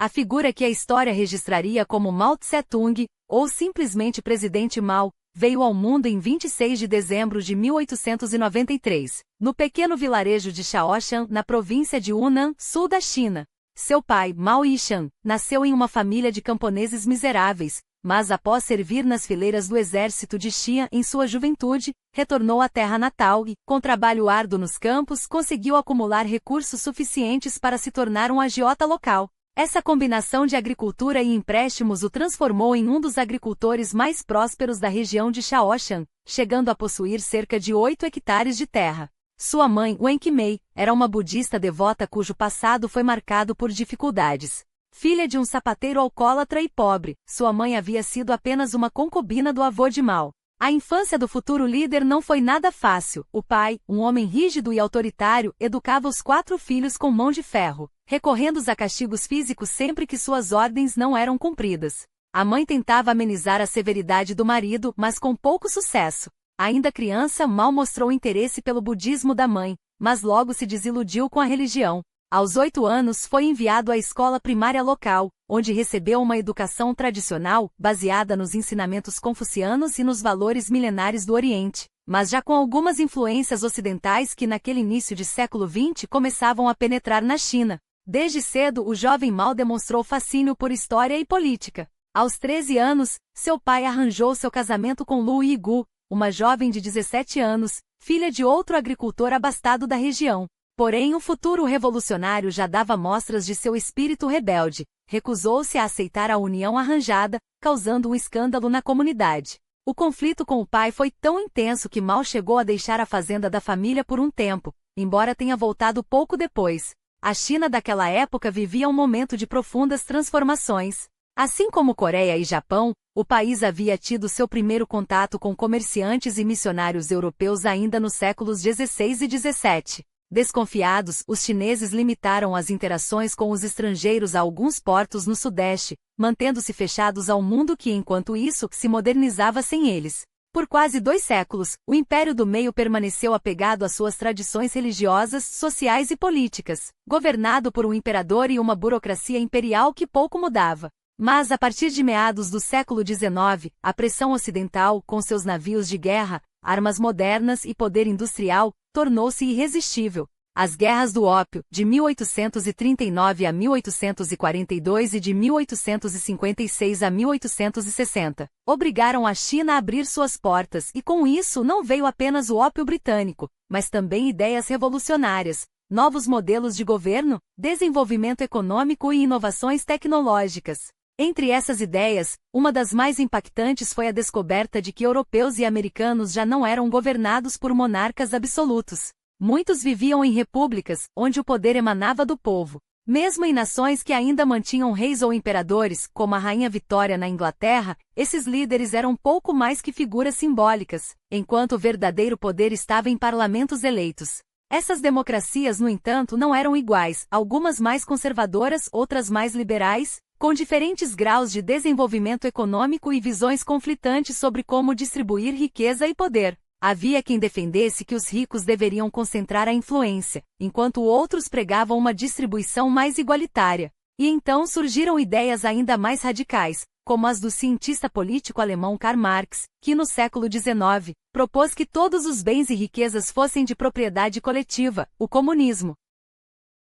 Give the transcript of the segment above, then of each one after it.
A figura que a história registraria como Mao Tse-tung, ou simplesmente Presidente Mao, veio ao mundo em 26 de dezembro de 1893, no pequeno vilarejo de Shaoshan, na província de Hunan, sul da China. Seu pai, Mao Yishan, nasceu em uma família de camponeses miseráveis, mas após servir nas fileiras do exército de Xian em sua juventude, retornou à terra natal e, com trabalho árduo nos campos, conseguiu acumular recursos suficientes para se tornar um agiota local. Essa combinação de agricultura e empréstimos o transformou em um dos agricultores mais prósperos da região de Shaoshan, chegando a possuir cerca de 8 hectares de terra. Sua mãe, Wen Qimei, era uma budista devota cujo passado foi marcado por dificuldades. Filha de um sapateiro alcoólatra e pobre, sua mãe havia sido apenas uma concubina do avô de Mao. A infância do futuro líder não foi nada fácil. O pai, um homem rígido e autoritário, educava os 4 filhos com mão de ferro, recorrendo a castigos físicos sempre que suas ordens não eram cumpridas. A mãe tentava amenizar a severidade do marido, mas com pouco sucesso. Ainda criança, Mao mostrou interesse pelo budismo da mãe, mas logo se desiludiu com a religião. Aos 8 anos foi enviado à escola primária local, onde recebeu uma educação tradicional, baseada nos ensinamentos confucianos e nos valores milenares do Oriente, mas já com algumas influências ocidentais que naquele início de século XX começavam a penetrar na China. Desde cedo o jovem Mao demonstrou fascínio por história e política. Aos 13 anos, seu pai arranjou seu casamento com Lu Yigu, uma jovem de 17 anos, filha de outro agricultor abastado da região. Porém o futuro revolucionário já dava mostras de seu espírito rebelde, recusou-se a aceitar a união arranjada, causando um escândalo na comunidade. O conflito com o pai foi tão intenso que Mao chegou a deixar a fazenda da família por um tempo, embora tenha voltado pouco depois. A China daquela época vivia um momento de profundas transformações. Assim como Coreia e Japão, o país havia tido seu primeiro contato com comerciantes e missionários europeus ainda nos séculos XVI e XVII. Desconfiados, os chineses limitaram as interações com os estrangeiros a alguns portos no Sudeste, mantendo-se fechados ao mundo que, enquanto isso, se modernizava sem eles. Por quase 2 séculos, o Império do Meio permaneceu apegado às suas tradições religiosas, sociais e políticas, governado por um imperador e uma burocracia imperial que pouco mudava. Mas a partir de meados do século XIX, a pressão ocidental, com seus navios de guerra, armas modernas e poder industrial, tornou-se irresistível. As Guerras do Ópio, de 1839 a 1842 e de 1856 a 1860, obrigaram a China a abrir suas portas e com isso não veio apenas o ópio britânico, mas também ideias revolucionárias, novos modelos de governo, desenvolvimento econômico e inovações tecnológicas. Entre essas ideias, uma das mais impactantes foi a descoberta de que europeus e americanos já não eram governados por monarcas absolutos. Muitos viviam em repúblicas, onde o poder emanava do povo. Mesmo em nações que ainda mantinham reis ou imperadores, como a Rainha Vitória na Inglaterra, esses líderes eram pouco mais que figuras simbólicas, enquanto o verdadeiro poder estava em parlamentos eleitos. Essas democracias, no entanto, não eram iguais, algumas mais conservadoras, outras mais liberais, com diferentes graus de desenvolvimento econômico e visões conflitantes sobre como distribuir riqueza e poder. Havia quem defendesse que os ricos deveriam concentrar a influência, enquanto outros pregavam uma distribuição mais igualitária. E então surgiram ideias ainda mais radicais, como as do cientista político alemão Karl Marx, que no século XIX, propôs que todos os bens e riquezas fossem de propriedade coletiva, o comunismo.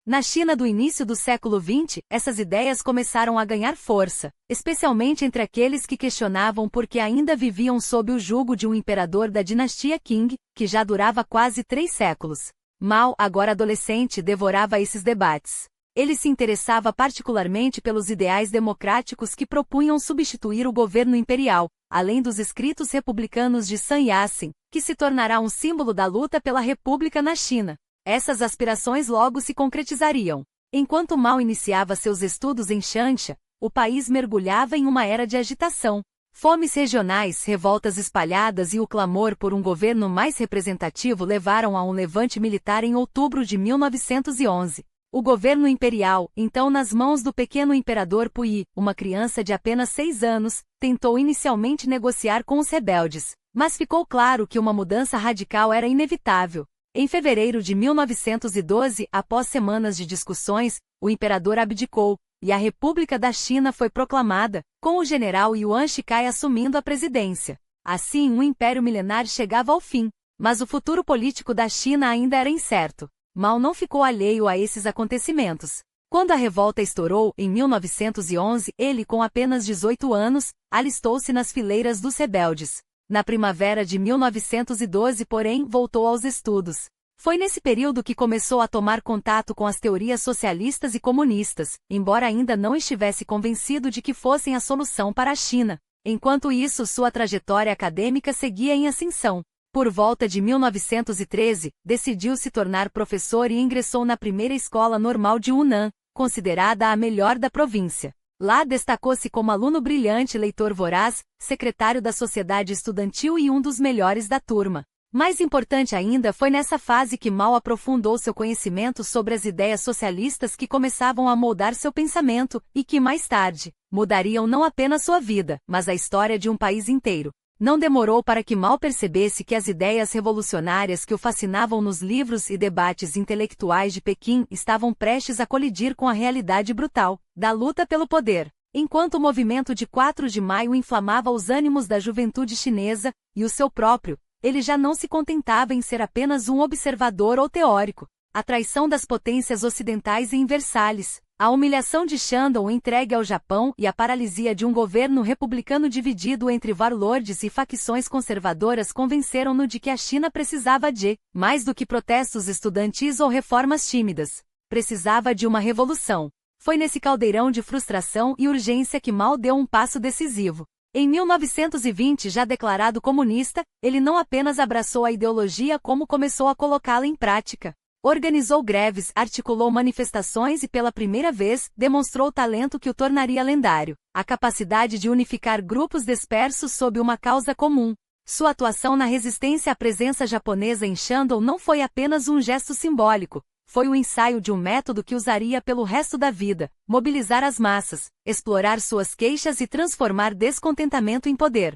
Na China do início do século XX, essas ideias começaram a ganhar força, especialmente entre aqueles que questionavam por que ainda viviam sob o jugo de um imperador da dinastia Qing, que já durava quase 3 séculos. Mao, agora adolescente, devorava esses debates. Ele se interessava particularmente pelos ideais democráticos que propunham substituir o governo imperial, além dos escritos republicanos de Sun Yat-sen, que se tornará um símbolo da luta pela república na China. Essas aspirações logo se concretizariam. Enquanto Mao iniciava seus estudos em Changsha, o país mergulhava em uma era de agitação. Fomes regionais, revoltas espalhadas e o clamor por um governo mais representativo levaram a um levante militar em outubro de 1911. O governo imperial, então nas mãos do pequeno imperador Puyi, uma criança de apenas 6 anos, tentou inicialmente negociar com os rebeldes, mas ficou claro que uma mudança radical era inevitável. Em fevereiro de 1912, após semanas de discussões, o imperador abdicou, e a República da China foi proclamada, com o general Yuan Shikai assumindo a presidência. Assim, um império milenar chegava ao fim, mas o futuro político da China ainda era incerto. Mao não ficou alheio a esses acontecimentos. Quando a revolta estourou, em 1911, ele, com apenas 18 anos, alistou-se nas fileiras dos rebeldes. Na primavera de 1912, porém, voltou aos estudos. Foi nesse período que começou a tomar contato com as teorias socialistas e comunistas, embora ainda não estivesse convencido de que fossem a solução para a China. Enquanto isso, sua trajetória acadêmica seguia em ascensão. Por volta de 1913, decidiu se tornar professor e ingressou na primeira escola normal de Hunan, considerada a melhor da província. Lá destacou-se como aluno brilhante, leitor voraz, secretário da sociedade estudantil e um dos melhores da turma. Mais importante ainda foi nessa fase que Mao aprofundou seu conhecimento sobre as ideias socialistas que começavam a moldar seu pensamento e que, mais tarde, mudariam não apenas sua vida, mas a história de um país inteiro. Não demorou para que Mao percebesse que as ideias revolucionárias que o fascinavam nos livros e debates intelectuais de Pequim estavam prestes a colidir com a realidade brutal da luta pelo poder. Enquanto o movimento de 4 de maio inflamava os ânimos da juventude chinesa, e o seu próprio, ele já não se contentava em ser apenas um observador ou teórico. A traição das potências ocidentais em Versalhes, a humilhação de Shandong entregue ao Japão e a paralisia de um governo republicano dividido entre warlords e facções conservadoras convenceram-no de que a China precisava de, mais do que protestos estudantis ou reformas tímidas, precisava de uma revolução. Foi nesse caldeirão de frustração e urgência que Mao deu um passo decisivo. Em 1920, já declarado comunista, ele não apenas abraçou a ideologia como começou a colocá-la em prática. Organizou greves, articulou manifestações e pela primeira vez, demonstrou o talento que o tornaria lendário, a capacidade de unificar grupos dispersos sob uma causa comum. Sua atuação na resistência à presença japonesa em Shandong não foi apenas um gesto simbólico, foi o ensaio de um método que usaria pelo resto da vida: mobilizar as massas, explorar suas queixas e transformar descontentamento em poder.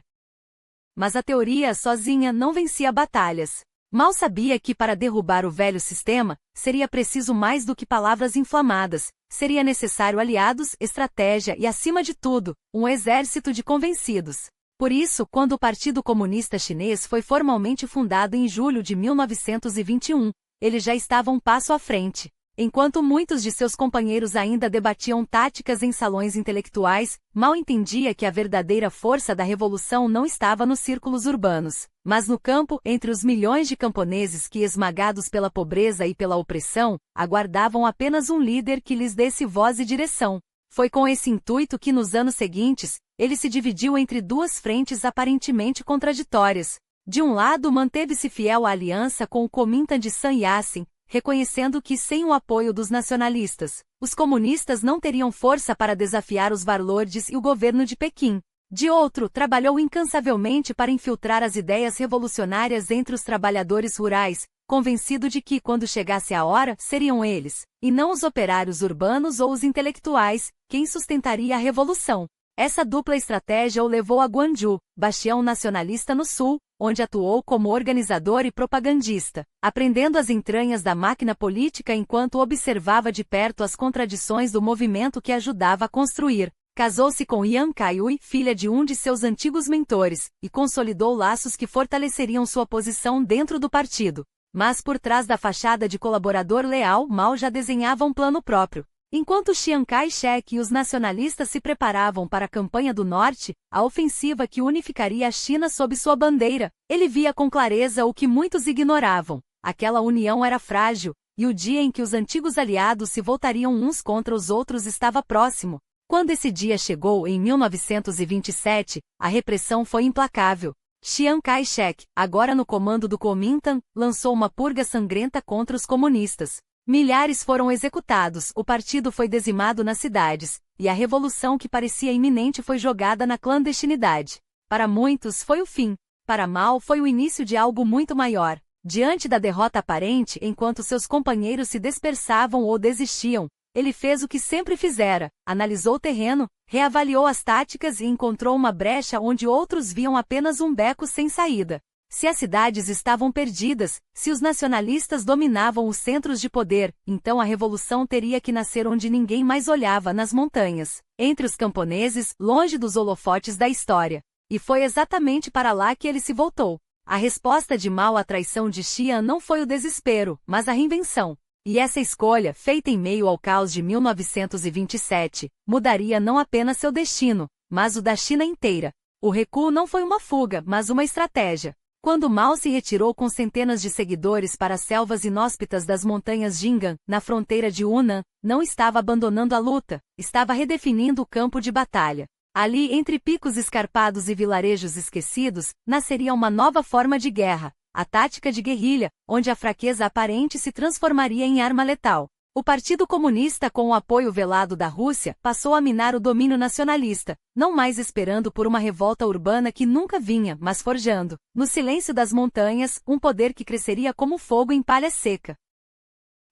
Mas a teoria sozinha não vencia batalhas. Mao sabia que para derrubar o velho sistema, seria preciso mais do que palavras inflamadas, seria necessário aliados, estratégia e, acima de tudo, um exército de convencidos. Por isso, quando o Partido Comunista Chinês foi formalmente fundado em julho de 1921, ele já estava um passo à frente. Enquanto muitos de seus companheiros ainda debatiam táticas em salões intelectuais, Mao entendia que a verdadeira força da revolução não estava nos círculos urbanos, mas no campo, entre os milhões de camponeses que, esmagados pela pobreza e pela opressão, aguardavam apenas um líder que lhes desse voz e direção. Foi com esse intuito que, nos anos seguintes, ele se dividiu entre duas frentes aparentemente contraditórias. De um lado, manteve-se fiel à aliança com o Kuomintang de Sun Yat-sen, reconhecendo que, sem o apoio dos nacionalistas, os comunistas não teriam força para desafiar os warlords e o governo de Pequim. De outro, trabalhou incansavelmente para infiltrar as ideias revolucionárias entre os trabalhadores rurais, convencido de que, quando chegasse a hora, seriam eles, e não os operários urbanos ou os intelectuais, quem sustentaria a revolução. Essa dupla estratégia o levou a Gwangju, bastião nacionalista no sul, onde atuou como organizador e propagandista, aprendendo as entranhas da máquina política enquanto observava de perto as contradições do movimento que ajudava a construir. Casou-se com Yang Kaihui, filha de um de seus antigos mentores, e consolidou laços que fortaleceriam sua posição dentro do partido. Mas por trás da fachada de colaborador leal, Mao já desenhava um plano próprio. Enquanto Chiang Kai-shek e os nacionalistas se preparavam para a Campanha do Norte, a ofensiva que unificaria a China sob sua bandeira, ele via com clareza o que muitos ignoravam: aquela união era frágil, e o dia em que os antigos aliados se voltariam uns contra os outros estava próximo. Quando esse dia chegou, em 1927, a repressão foi implacável. Chiang Kai-shek, agora no comando do Kuomintang, lançou uma purga sangrenta contra os comunistas. Milhares foram executados, o partido foi dizimado nas cidades, e a revolução que parecia iminente foi jogada na clandestinidade. Para muitos foi o fim. Para Mao foi o início de algo muito maior. Diante da derrota aparente, enquanto seus companheiros se dispersavam ou desistiam, ele fez o que sempre fizera: analisou o terreno, reavaliou as táticas e encontrou uma brecha onde outros viam apenas um beco sem saída. Se as cidades estavam perdidas, se os nacionalistas dominavam os centros de poder, então a revolução teria que nascer onde ninguém mais olhava, nas montanhas, entre os camponeses, longe dos holofotes da história. E foi exatamente para lá que ele se voltou. A resposta de Mao à traição de Xi'an não foi o desespero, mas a reinvenção. E essa escolha, feita em meio ao caos de 1927, mudaria não apenas seu destino, mas o da China inteira. O recuo não foi uma fuga, mas uma estratégia. Quando Mao se retirou com centenas de seguidores para as selvas inóspitas das montanhas Jing'an, na fronteira de Hunan, não estava abandonando a luta, estava redefinindo o campo de batalha. Ali, entre picos escarpados e vilarejos esquecidos, nasceria uma nova forma de guerra, a tática de guerrilha, onde a fraqueza aparente se transformaria em arma letal. O Partido Comunista, com o apoio velado da Rússia, passou a minar o domínio nacionalista, não mais esperando por uma revolta urbana que nunca vinha, mas forjando, no silêncio das montanhas, um poder que cresceria como fogo em palha seca.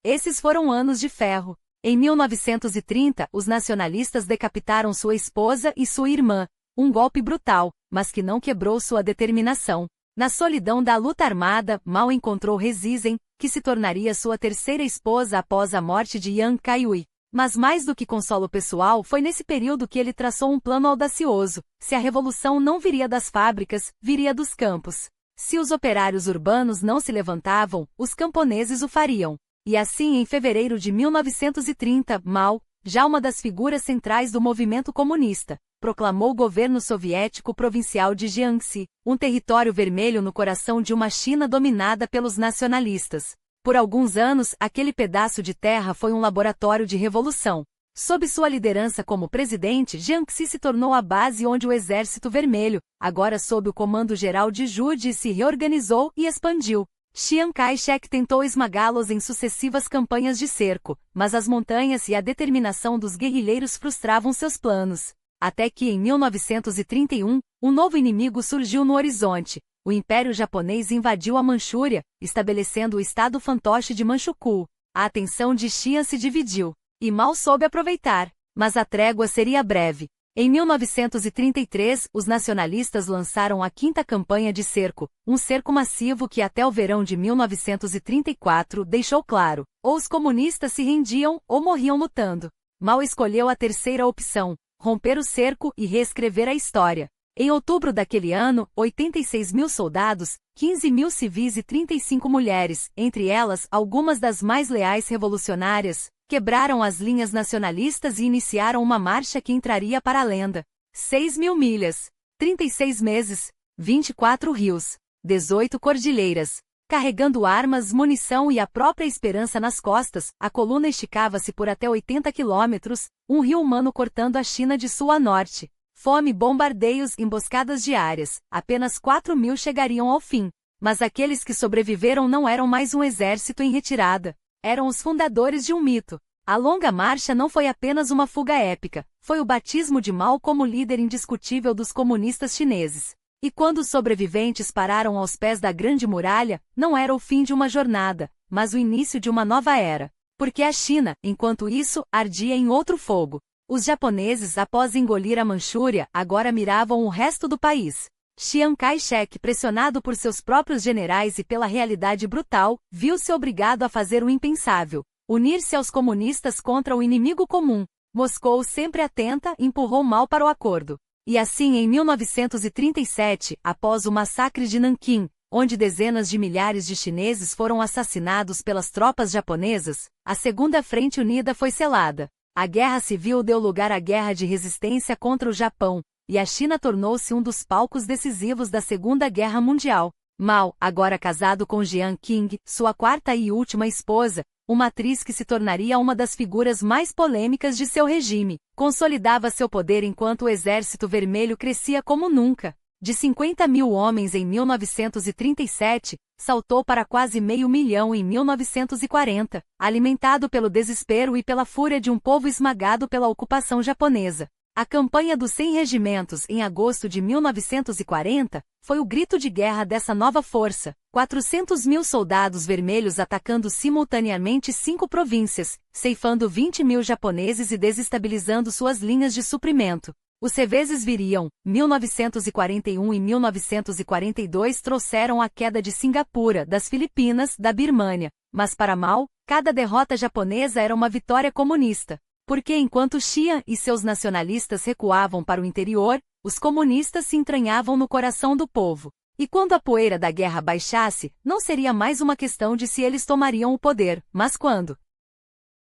Esses foram anos de ferro. Em 1930, os nacionalistas decapitaram sua esposa e sua irmã, um golpe brutal, mas que não quebrou sua determinação. Na solidão da luta armada, Mao encontrou He Zizhen, que se tornaria sua terceira esposa após a morte de Yang Kaihui. Mas mais do que consolo pessoal, foi nesse período que ele traçou um plano audacioso. Se a revolução não viria das fábricas, viria dos campos. Se os operários urbanos não se levantavam, os camponeses o fariam. E assim, em fevereiro de 1930, Mao, já uma das figuras centrais do movimento comunista, proclamou o governo soviético provincial de Jiangxi, um território vermelho no coração de uma China dominada pelos nacionalistas. Por alguns anos, aquele pedaço de terra foi um laboratório de revolução. Sob sua liderança como presidente, Jiangxi se tornou a base onde o Exército Vermelho, agora sob o comando geral de Zhu Ji, se reorganizou e expandiu. Chiang Kai-shek tentou esmagá-los em sucessivas campanhas de cerco, mas as montanhas e a determinação dos guerrilheiros frustravam seus planos. Até que, em 1931, um novo inimigo surgiu no horizonte. O Império Japonês invadiu a Manchúria, estabelecendo o estado fantoche de Manchukuo. A atenção de Xi'an se dividiu, e Mao soube aproveitar, mas a trégua seria breve. Em 1933, os nacionalistas lançaram a quinta campanha de cerco, um cerco massivo que até o verão de 1934 deixou claro, ou os comunistas se rendiam ou morriam lutando. Mao escolheu a terceira opção, romper o cerco e reescrever a história. Em outubro daquele ano, 86 mil soldados, 15 mil civis e 35 mulheres, entre elas algumas das mais leais revolucionárias, quebraram as linhas nacionalistas e iniciaram uma marcha que entraria para a lenda. 6.000 milhas, 36 meses, 24 rios, 18 cordilheiras. Carregando armas, munição e a própria esperança nas costas, a coluna esticava-se por até 80 quilômetros, um rio humano cortando a China de sul a norte. Fome, bombardeios, emboscadas diárias. Apenas 4.000 chegariam ao fim. Mas aqueles que sobreviveram não eram mais um exército em retirada. Eram os fundadores de um mito. A longa marcha não foi apenas uma fuga épica, foi o batismo de Mao como líder indiscutível dos comunistas chineses. E quando os sobreviventes pararam aos pés da Grande Muralha, não era o fim de uma jornada, mas o início de uma nova era. Porque a China, enquanto isso, ardia em outro fogo. Os japoneses, após engolir a Manchúria, agora miravam o resto do país. Chiang Kai-shek, pressionado por seus próprios generais e pela realidade brutal, viu-se obrigado a fazer o impensável: unir-se aos comunistas contra o inimigo comum. Moscou, sempre atenta, empurrou Mao para o acordo. E assim, em 1937, após o massacre de Nanquim, onde dezenas de milhares de chineses foram assassinados pelas tropas japonesas, a Segunda Frente Unida foi selada. A Guerra Civil deu lugar à Guerra de Resistência contra o Japão, e a China tornou-se um dos palcos decisivos da Segunda Guerra Mundial. Mao, agora casado com Jiang Qing, sua quarta e última esposa, uma atriz que se tornaria uma das figuras mais polêmicas de seu regime, consolidava seu poder enquanto o Exército Vermelho crescia como nunca. De 50.000 homens em 1937, saltou para quase 500 mil em 1940, alimentado pelo desespero e pela fúria de um povo esmagado pela ocupação japonesa. A campanha dos 100 regimentos em agosto de 1940 foi o grito de guerra dessa nova força. 400.000 soldados vermelhos atacando simultaneamente 5 províncias, ceifando 20.000 japoneses e desestabilizando suas linhas de suprimento. Os reveses viriam. 1941 e 1942 trouxeram a queda de Singapura, das Filipinas, da Birmânia. Mas para Mao, cada derrota japonesa era uma vitória comunista. Porque enquanto Chiang e seus nacionalistas recuavam para o interior, os comunistas se entranhavam no coração do povo. E quando a poeira da guerra baixasse, não seria mais uma questão de se eles tomariam o poder, mas quando.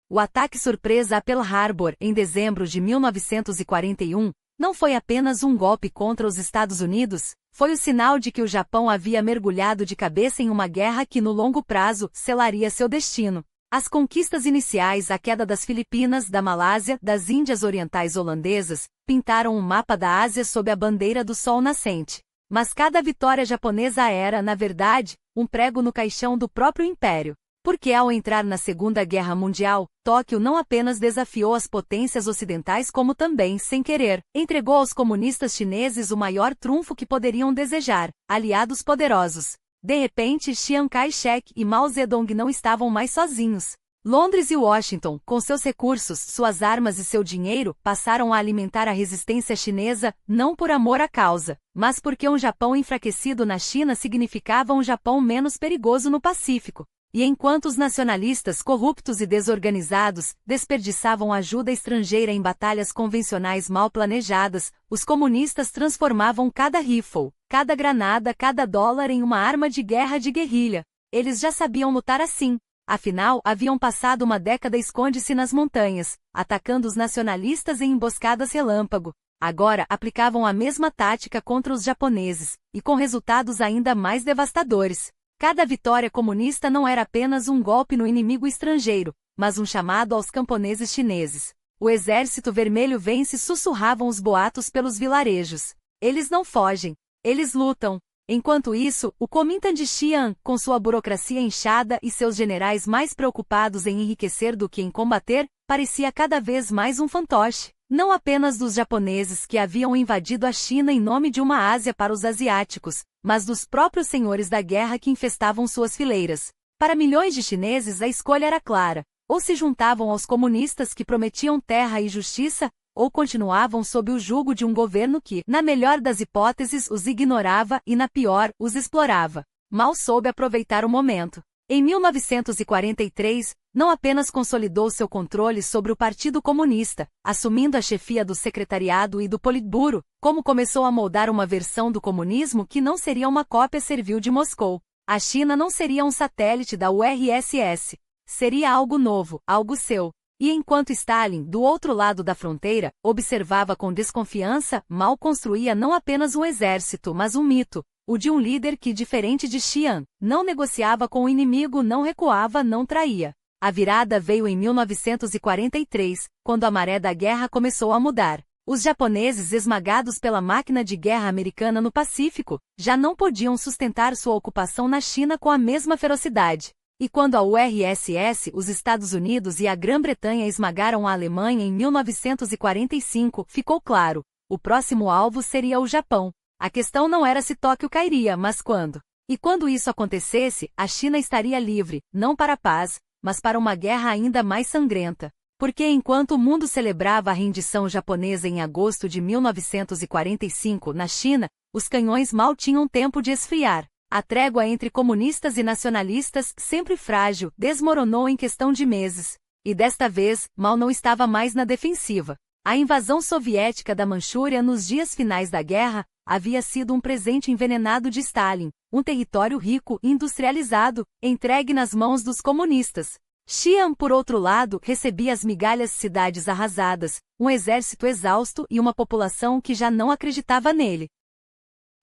O ataque surpresa a Pearl Harbor, em dezembro de 1941, não foi apenas um golpe contra os Estados Unidos, foi o sinal de que o Japão havia mergulhado de cabeça em uma guerra que no longo prazo selaria seu destino. As conquistas iniciais, a queda das Filipinas, da Malásia, das Índias Orientais holandesas, pintaram um mapa da Ásia sob a bandeira do sol nascente. Mas cada vitória japonesa era, na verdade, um prego no caixão do próprio império. Porque ao entrar na Segunda Guerra Mundial, Tóquio não apenas desafiou as potências ocidentais como também, sem querer, entregou aos comunistas chineses o maior trunfo que poderiam desejar, aliados poderosos. De repente, Chiang Kai-shek e Mao Zedong não estavam mais sozinhos. Londres e Washington, com seus recursos, suas armas e seu dinheiro, passaram a alimentar a resistência chinesa, não por amor à causa, mas porque um Japão enfraquecido na China significava um Japão menos perigoso no Pacífico. E enquanto os nacionalistas corruptos e desorganizados desperdiçavam ajuda estrangeira em batalhas convencionais mal planejadas, os comunistas transformavam cada rifle, cada granada, cada dólar em uma arma de guerra de guerrilha. Eles já sabiam lutar assim. Afinal, haviam passado uma década esconde-se nas montanhas, atacando os nacionalistas em emboscadas relâmpago. Agora aplicavam a mesma tática contra os japoneses, e com resultados ainda mais devastadores. Cada vitória comunista não era apenas um golpe no inimigo estrangeiro, mas um chamado aos camponeses chineses. O Exército Vermelho vence, sussurravam os boatos pelos vilarejos. Eles não fogem, eles lutam. Enquanto isso, o Kuomintang de Xi'an, com sua burocracia inchada e seus generais mais preocupados em enriquecer do que em combater, parecia cada vez mais um fantoche. Não apenas dos japoneses que haviam invadido a China em nome de uma Ásia para os asiáticos, mas dos próprios senhores da guerra que infestavam suas fileiras. Para milhões de chineses a escolha era clara: ou se juntavam aos comunistas que prometiam terra e justiça, ou continuavam sob o jugo de um governo que, na melhor das hipóteses, os ignorava e, na pior, os explorava. Mao soube aproveitar o momento. Em 1943, não apenas consolidou seu controle sobre o Partido Comunista, assumindo a chefia do Secretariado e do Politburo, como começou a moldar uma versão do comunismo que não seria uma cópia servil de Moscou. A China não seria um satélite da URSS. Seria algo novo, algo seu. E enquanto Stalin, do outro lado da fronteira, observava com desconfiança, Mao construía não apenas um exército, mas um mito. O de um líder que, diferente de Xi'an, não negociava com o inimigo, não recuava, não traía. A virada veio em 1943, quando a maré da guerra começou a mudar. Os japoneses, esmagados pela máquina de guerra americana no Pacífico, já não podiam sustentar sua ocupação na China com a mesma ferocidade. E quando a URSS, os Estados Unidos e a Grã-Bretanha esmagaram a Alemanha em 1945, ficou claro: o próximo alvo seria o Japão. A questão não era se Tóquio cairia, mas quando. E quando isso acontecesse, a China estaria livre, não para a paz, mas para uma guerra ainda mais sangrenta. Porque enquanto o mundo celebrava a rendição japonesa em agosto de 1945 na China, os canhões mal tinham tempo de esfriar. A trégua entre comunistas e nacionalistas, sempre frágil, desmoronou em questão de meses. E desta vez, Mao não estava mais na defensiva. A invasão soviética da Manchúria nos dias finais da guerra havia sido um presente envenenado de Stalin, um território rico e industrializado, entregue nas mãos dos comunistas. Xi'an, por outro lado, recebia as migalhas cidades arrasadas, um exército exausto e uma população que já não acreditava nele.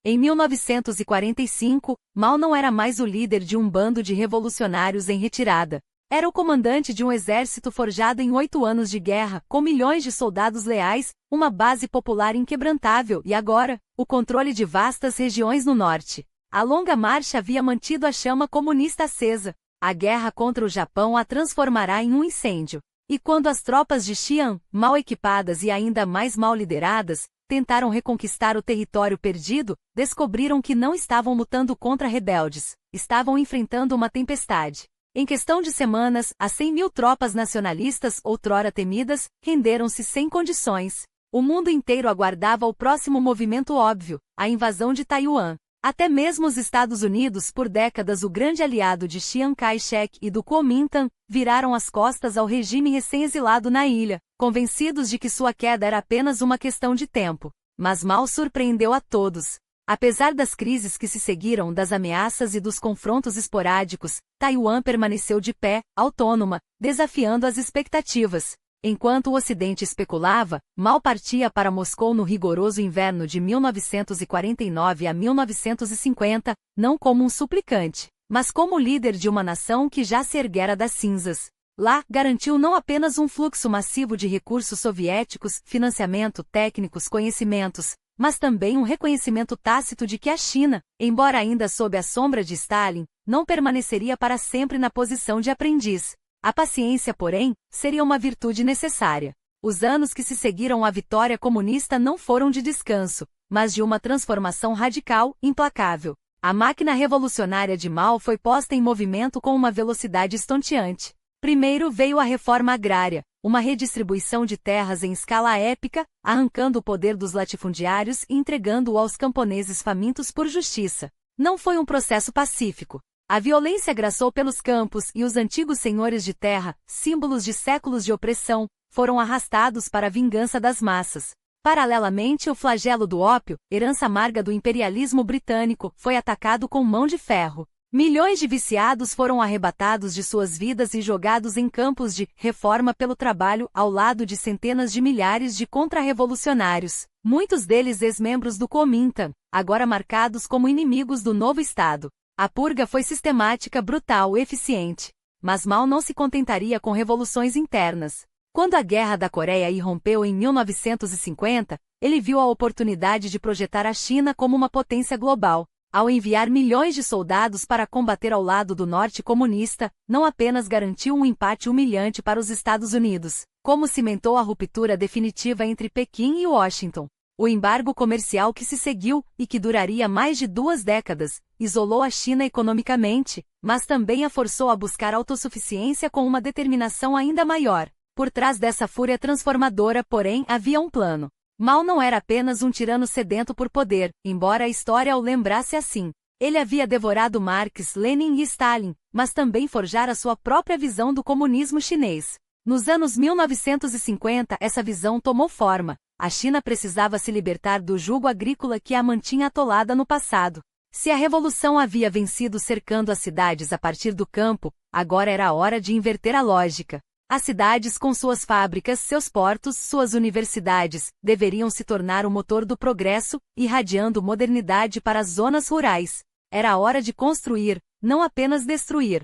Em 1945, Mao não era mais o líder de um bando de revolucionários em retirada. Era o comandante de um exército forjado em 8 anos de guerra, com milhões de soldados leais, uma base popular inquebrantável e agora, o controle de vastas regiões no norte. A longa marcha havia mantido a chama comunista acesa. A guerra contra o Japão a transformará em um incêndio. E quando as tropas de Xi'an, mal equipadas e ainda mais mal lideradas, tentaram reconquistar o território perdido, descobriram que não estavam lutando contra rebeldes, estavam enfrentando uma tempestade. Em questão de semanas, as 100.000 tropas nacionalistas, outrora temidas, renderam-se sem condições. O mundo inteiro aguardava o próximo movimento óbvio, a invasão de Taiwan. Até mesmo os Estados Unidos, por décadas o grande aliado de Chiang Kai-shek e do Kuomintang, viraram as costas ao regime recém-exilado na ilha, convencidos de que sua queda era apenas uma questão de tempo. Mas Mao surpreendeu a todos. Apesar das crises que se seguiram, das ameaças e dos confrontos esporádicos, Taiwan permaneceu de pé, autônoma, desafiando as expectativas. Enquanto o Ocidente especulava, Mao partia para Moscou no rigoroso inverno de 1949 a 1950, não como um suplicante, mas como líder de uma nação que já se erguera das cinzas. Lá, garantiu não apenas um fluxo massivo de recursos soviéticos, financiamento, técnicos, conhecimentos, mas também um reconhecimento tácito de que a China, embora ainda sob a sombra de Stalin, não permaneceria para sempre na posição de aprendiz. A paciência, porém, seria uma virtude necessária. Os anos que se seguiram à vitória comunista não foram de descanso, mas de uma transformação radical, implacável. A máquina revolucionária de Mao foi posta em movimento com uma velocidade estonteante. Primeiro veio a reforma agrária, uma redistribuição de terras em escala épica, arrancando o poder dos latifundiários e entregando-o aos camponeses famintos por justiça. Não foi um processo pacífico. A violência graçou pelos campos e os antigos senhores de terra, símbolos de séculos de opressão, foram arrastados para a vingança das massas. Paralelamente, o flagelo do ópio, herança amarga do imperialismo britânico, foi atacado com mão de ferro. Milhões de viciados foram arrebatados de suas vidas e jogados em campos de reforma pelo trabalho ao lado de centenas de milhares de contra-revolucionários, muitos deles ex-membros do Kuomintang, agora marcados como inimigos do novo Estado. A purga foi sistemática, brutal e eficiente. Mas Mao não se contentaria com revoluções internas. Quando a Guerra da Coreia irrompeu em 1950, ele viu a oportunidade de projetar a China como uma potência global. Ao enviar milhões de soldados para combater ao lado do Norte comunista, não apenas garantiu um empate humilhante para os Estados Unidos, como cimentou a ruptura definitiva entre Pequim e Washington. O embargo comercial que se seguiu, e que duraria mais de 2 décadas, isolou a China economicamente, mas também a forçou a buscar autossuficiência com uma determinação ainda maior. Por trás dessa fúria transformadora, porém, havia um plano. Mao não era apenas um tirano sedento por poder, embora a história o lembrasse assim. Ele havia devorado Marx, Lenin e Stalin, mas também forjara sua própria visão do comunismo chinês. Nos anos 1950, essa visão tomou forma. A China precisava se libertar do jugo agrícola que a mantinha atolada no passado. Se a revolução havia vencido cercando as cidades a partir do campo, agora era a hora de inverter a lógica. As cidades com suas fábricas, seus portos, suas universidades, deveriam se tornar o motor do progresso, irradiando modernidade para as zonas rurais. Era a hora de construir, não apenas destruir.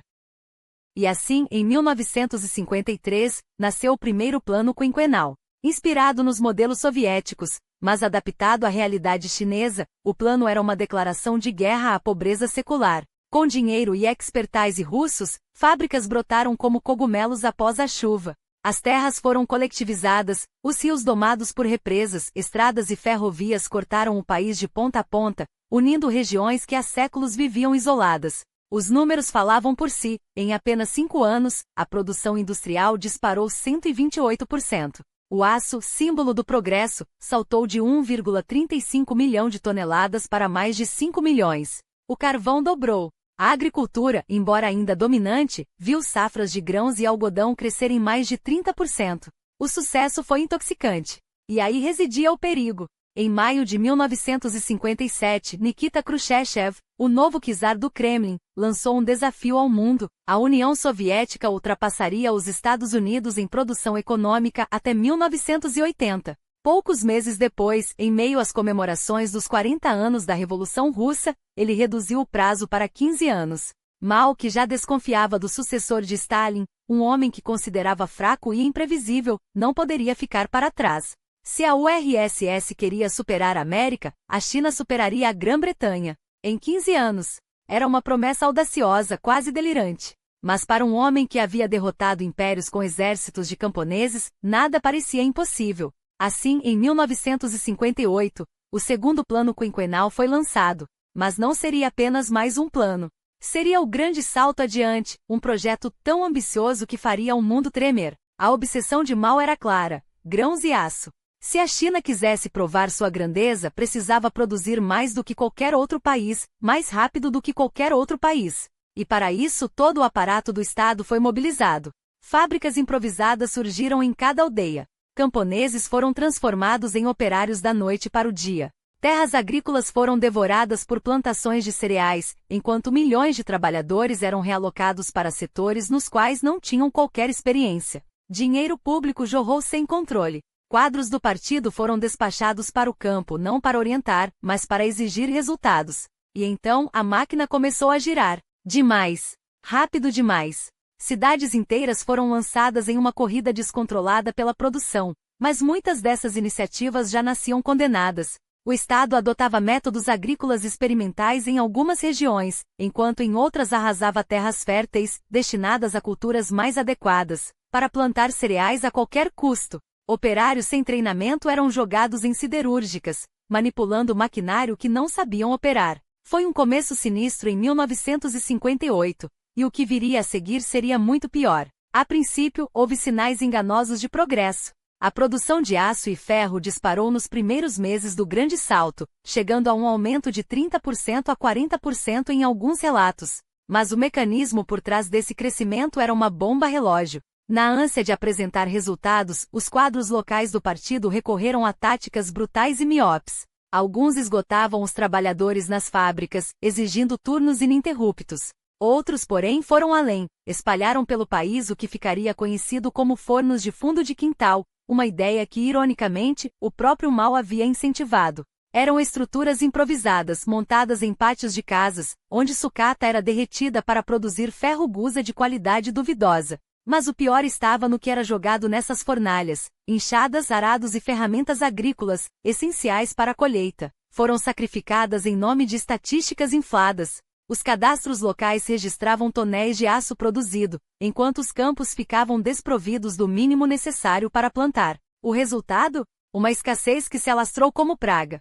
E assim, em 1953, nasceu o primeiro plano quinquenal. Inspirado nos modelos soviéticos, mas adaptado à realidade chinesa, o plano era uma declaração de guerra à pobreza secular. Com dinheiro e expertise russos, fábricas brotaram como cogumelos após a chuva. As terras foram coletivizadas, os rios domados por represas, estradas e ferrovias cortaram o país de ponta a ponta, unindo regiões que há séculos viviam isoladas. Os números falavam por si. Em apenas 5 anos, a produção industrial disparou 128%. O aço, símbolo do progresso, saltou de 1,35 milhão de toneladas para mais de 5 milhões. O carvão dobrou. A agricultura, embora ainda dominante, viu safras de grãos e algodão crescerem mais de 30%. O sucesso foi intoxicante. E aí residia o perigo. Em maio de 1957, Nikita Khrushchev, o novo czar do Kremlin, lançou um desafio ao mundo. A União Soviética ultrapassaria os Estados Unidos em produção econômica até 1980. Poucos meses depois, em meio às comemorações dos 40 anos da Revolução Russa, ele reduziu o prazo para 15 anos. Mao, que já desconfiava do sucessor de Stalin, um homem que considerava fraco e imprevisível, não poderia ficar para trás. Se a URSS queria superar a América, a China superaria a Grã-Bretanha. Em 15 anos. Era uma promessa audaciosa, quase delirante. Mas para um homem que havia derrotado impérios com exércitos de camponeses, nada parecia impossível. Assim, em 1958, o segundo plano quinquenal foi lançado. Mas não seria apenas mais um plano. Seria o grande salto adiante, um projeto tão ambicioso que faria o mundo tremer. A obsessão de Mao era clara: grãos e aço. Se a China quisesse provar sua grandeza, precisava produzir mais do que qualquer outro país, mais rápido do que qualquer outro país. E para isso todo o aparato do Estado foi mobilizado. Fábricas improvisadas surgiram em cada aldeia. Camponeses foram transformados em operários da noite para o dia. Terras agrícolas foram devoradas por plantações de cereais, enquanto milhões de trabalhadores eram realocados para setores nos quais não tinham qualquer experiência. Dinheiro público jorrou sem controle. Quadros do partido foram despachados para o campo não para orientar, mas para exigir resultados. E então a máquina começou a girar. Demais. Rápido demais. Cidades inteiras foram lançadas em uma corrida descontrolada pela produção, mas muitas dessas iniciativas já nasciam condenadas. O Estado adotava métodos agrícolas experimentais em algumas regiões, enquanto em outras arrasava terras férteis, destinadas a culturas mais adequadas, para plantar cereais a qualquer custo. Operários sem treinamento eram jogados em siderúrgicas, manipulando maquinário que não sabiam operar. Foi um começo sinistro em 1958, e o que viria a seguir seria muito pior. A princípio, houve sinais enganosos de progresso. A produção de aço e ferro disparou nos primeiros meses do Grande Salto, chegando a um aumento de 30% a 40% em alguns relatos. Mas o mecanismo por trás desse crescimento era uma bomba relógio. Na ânsia de apresentar resultados, os quadros locais do partido recorreram a táticas brutais e miopes. Alguns esgotavam os trabalhadores nas fábricas, exigindo turnos ininterruptos. Outros, porém, foram além, espalharam pelo país o que ficaria conhecido como fornos de fundo de quintal, uma ideia que, ironicamente, o próprio Mao havia incentivado. Eram estruturas improvisadas, montadas em pátios de casas, onde sucata era derretida para produzir ferro-gusa de qualidade duvidosa. Mas o pior estava no que era jogado nessas fornalhas. Enxadas, arados e ferramentas agrícolas, essenciais para a colheita, foram sacrificadas em nome de estatísticas infladas. Os cadastros locais registravam tonéis de aço produzido, enquanto os campos ficavam desprovidos do mínimo necessário para plantar. O resultado? Uma escassez que se alastrou como praga.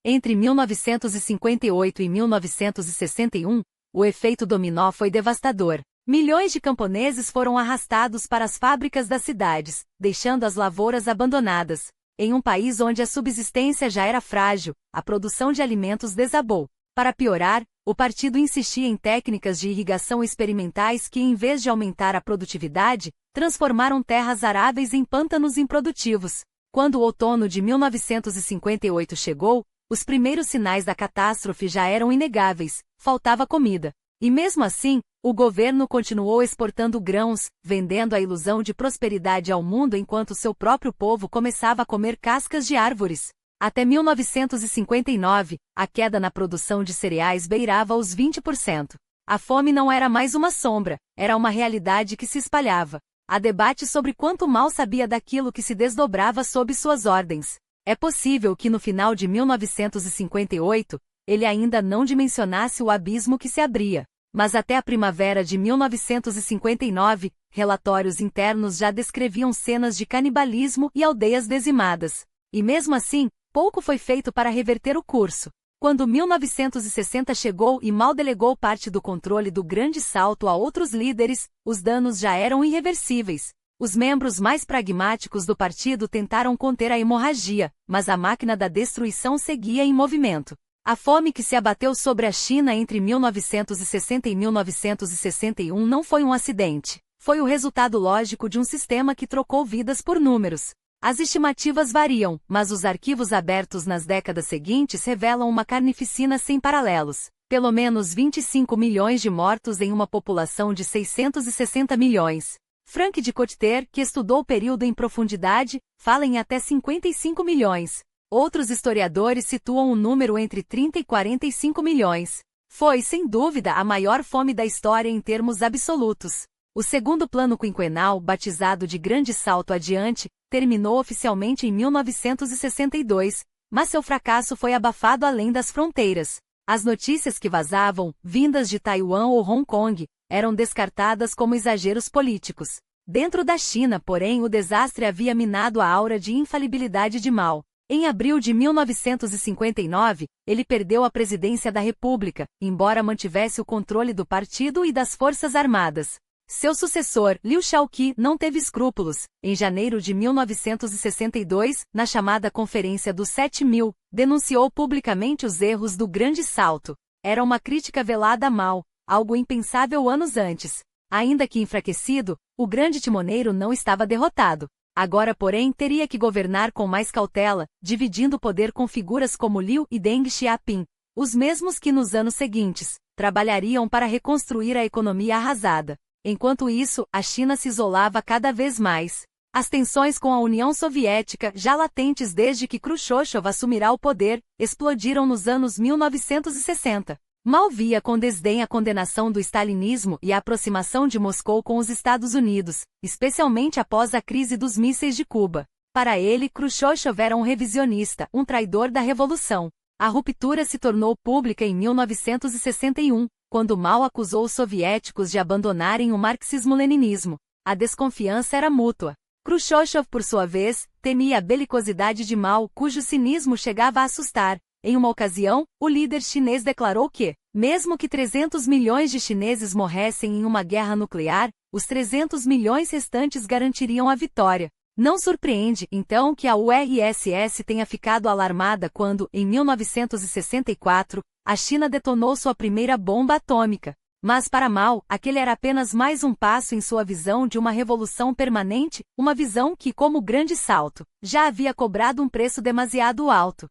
Entre 1958 e 1961, o efeito dominó foi devastador. Milhões de camponeses foram arrastados para as fábricas das cidades, deixando as lavouras abandonadas. Em um país onde a subsistência já era frágil, a produção de alimentos desabou. Para piorar, o partido insistia em técnicas de irrigação experimentais que, em vez de aumentar a produtividade, transformaram terras aráveis em pântanos improdutivos. Quando o outono de 1958 chegou, os primeiros sinais da catástrofe já eram inegáveis: faltava comida. E mesmo assim, o governo continuou exportando grãos, vendendo a ilusão de prosperidade ao mundo enquanto seu próprio povo começava a comer cascas de árvores. Até 1959, a queda na produção de cereais beirava os 20%. A fome não era mais uma sombra, era uma realidade que se espalhava. Há debate sobre quanto mal sabia daquilo que se desdobrava sob suas ordens. É possível que no final de 1958, ele ainda não dimensionasse o abismo que se abria. Mas até a primavera de 1959, relatórios internos já descreviam cenas de canibalismo e aldeias dizimadas. E mesmo assim, pouco foi feito para reverter o curso. Quando 1960 chegou e Mao delegou parte do controle do Grande Salto a outros líderes, os danos já eram irreversíveis. Os membros mais pragmáticos do partido tentaram conter a hemorragia, mas a máquina da destruição seguia em movimento. A fome que se abateu sobre a China entre 1960 e 1961 não foi um acidente. Foi o resultado lógico de um sistema que trocou vidas por números. As estimativas variam, mas os arquivos abertos nas décadas seguintes revelam uma carnificina sem paralelos. Pelo menos 25 milhões de mortos em uma população de 660 milhões. Frank de Coetter, que estudou o período em profundidade, fala em até 55 milhões. Outros historiadores situam o número entre 30 e 45 milhões. Foi, sem dúvida, a maior fome da história em termos absolutos. O segundo plano quinquenal, batizado de Grande Salto Adiante, terminou oficialmente em 1962, mas seu fracasso foi abafado além das fronteiras. As notícias que vazavam, vindas de Taiwan ou Hong Kong, eram descartadas como exageros políticos. Dentro da China, porém, o desastre havia minado a aura de infalibilidade de Mao. Em abril de 1959, ele perdeu a presidência da República, embora mantivesse o controle do partido e das Forças Armadas. Seu sucessor, Liu Shaoqi, não teve escrúpulos. Em janeiro de 1962, na chamada Conferência dos 7.000, denunciou publicamente os erros do Grande Salto. Era uma crítica velada a Mao, algo impensável anos antes. Ainda que enfraquecido, o grande timoneiro não estava derrotado. Agora, porém, teria que governar com mais cautela, dividindo o poder com figuras como Liu e Deng Xiaoping, os mesmos que nos anos seguintes trabalhariam para reconstruir a economia arrasada. Enquanto isso, a China se isolava cada vez mais. As tensões com a União Soviética, já latentes desde que Khrushchev assumirá o poder, explodiram nos anos 1960. Mao via com desdém a condenação do stalinismo e a aproximação de Moscou com os Estados Unidos, especialmente após a crise dos mísseis de Cuba. Para ele, Khrushchev era um revisionista, um traidor da revolução. A ruptura se tornou pública em 1961, quando Mao acusou os soviéticos de abandonarem o marxismo-leninismo. A desconfiança era mútua. Khrushchev, por sua vez, temia a belicosidade de Mao, cujo cinismo chegava a assustar. Em uma ocasião, o líder chinês declarou que, mesmo que 300 milhões de chineses morressem em uma guerra nuclear, os 300 milhões restantes garantiriam a vitória. Não surpreende, então, que a URSS tenha ficado alarmada quando, em 1964, a China detonou sua primeira bomba atômica. Mas para Mao, aquele era apenas mais um passo em sua visão de uma revolução permanente, uma visão que, como Grande Salto, já havia cobrado um preço demasiado alto.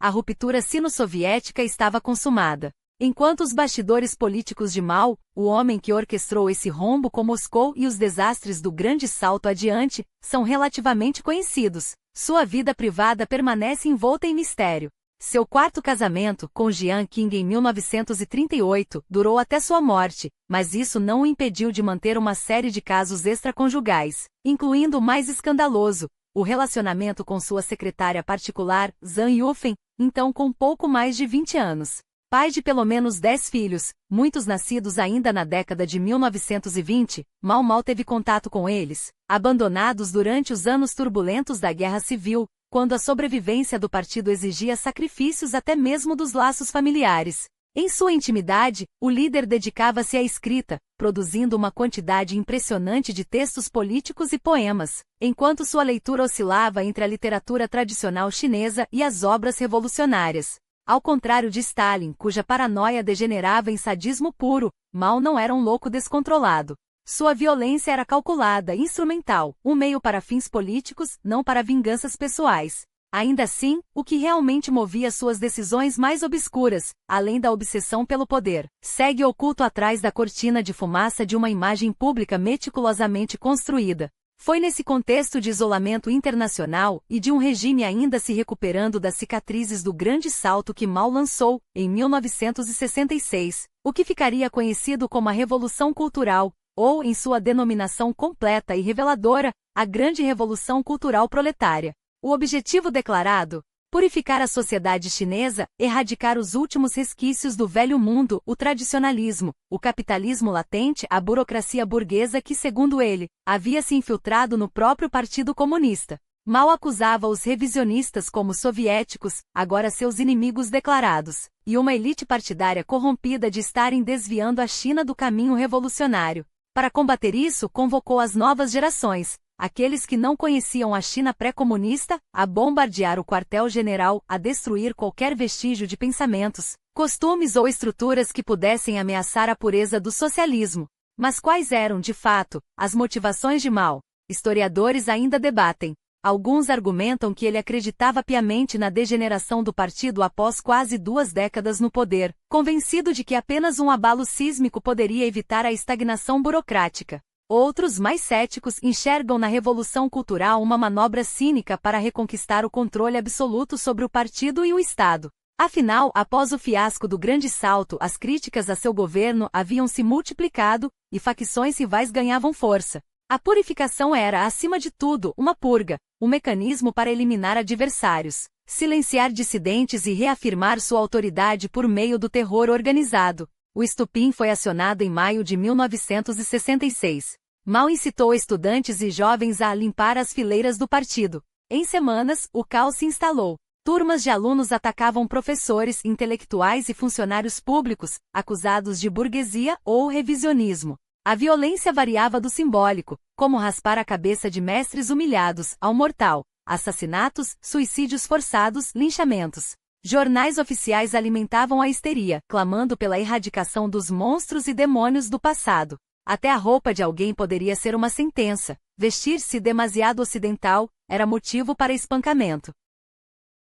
A ruptura sino-soviética estava consumada. Enquanto os bastidores políticos de Mao, o homem que orquestrou esse rombo com Moscou e os desastres do Grande Salto adiante, são relativamente conhecidos, sua vida privada permanece envolta em mistério. Seu quarto casamento, com Jiang Qing em 1938, durou até sua morte, mas isso não o impediu de manter uma série de casos extraconjugais, incluindo o mais escandaloso, o relacionamento com sua secretária particular, Zhang Yufeng, então com pouco mais de 20 anos. Pai de pelo menos 10 filhos, muitos nascidos ainda na década de 1920, Mao teve contato com eles, abandonados durante os anos turbulentos da Guerra Civil, quando a sobrevivência do partido exigia sacrifícios até mesmo dos laços familiares. Em sua intimidade, o líder dedicava-se à escrita, produzindo uma quantidade impressionante de textos políticos e poemas, enquanto sua leitura oscilava entre a literatura tradicional chinesa e as obras revolucionárias. Ao contrário de Stalin, cuja paranoia degenerava em sadismo puro, Mao não era um louco descontrolado. Sua violência era calculada e instrumental, um meio para fins políticos, não para vinganças pessoais. Ainda assim, o que realmente movia suas decisões mais obscuras, além da obsessão pelo poder, segue oculto atrás da cortina de fumaça de uma imagem pública meticulosamente construída. Foi nesse contexto de isolamento internacional e de um regime ainda se recuperando das cicatrizes do Grande Salto que Mao lançou, em 1966, o que ficaria conhecido como a Revolução Cultural, ou, em sua denominação completa e reveladora, a Grande Revolução Cultural Proletária. O objetivo declarado: purificar a sociedade chinesa, erradicar os últimos resquícios do velho mundo, o tradicionalismo, o capitalismo latente, a burocracia burguesa que, segundo ele, havia se infiltrado no próprio Partido Comunista. Mao acusava os revisionistas como soviéticos, agora seus inimigos declarados, e uma elite partidária corrompida de estarem desviando a China do caminho revolucionário. Para combater isso, convocou as novas gerações, aqueles que não conheciam a China pré-comunista, a bombardear o quartel-general, a destruir qualquer vestígio de pensamentos, costumes ou estruturas que pudessem ameaçar a pureza do socialismo. Mas quais eram, de fato, as motivações de Mao? Historiadores ainda debatem. Alguns argumentam que ele acreditava piamente na degeneração do partido após quase 2 décadas no poder, convencido de que apenas um abalo sísmico poderia evitar a estagnação burocrática. Outros, mais céticos, enxergam na Revolução Cultural uma manobra cínica para reconquistar o controle absoluto sobre o partido e o Estado. Afinal, após o fiasco do Grande Salto, as críticas a seu governo haviam se multiplicado, e facções rivais ganhavam força. A purificação era, acima de tudo, uma purga, um mecanismo para eliminar adversários, silenciar dissidentes e reafirmar sua autoridade por meio do terror organizado. O estupim foi acionado em maio de 1966. Mao incitou estudantes e jovens a limpar as fileiras do partido. Em semanas, o caos se instalou. Turmas de alunos atacavam professores, intelectuais e funcionários públicos, acusados de burguesia ou revisionismo. A violência variava do simbólico, como raspar a cabeça de mestres humilhados, ao mortal, assassinatos, suicídios forçados, linchamentos. Jornais oficiais alimentavam a histeria, clamando pela erradicação dos monstros e demônios do passado. Até a roupa de alguém poderia ser uma sentença. Vestir-se demasiado ocidental era motivo para espancamento.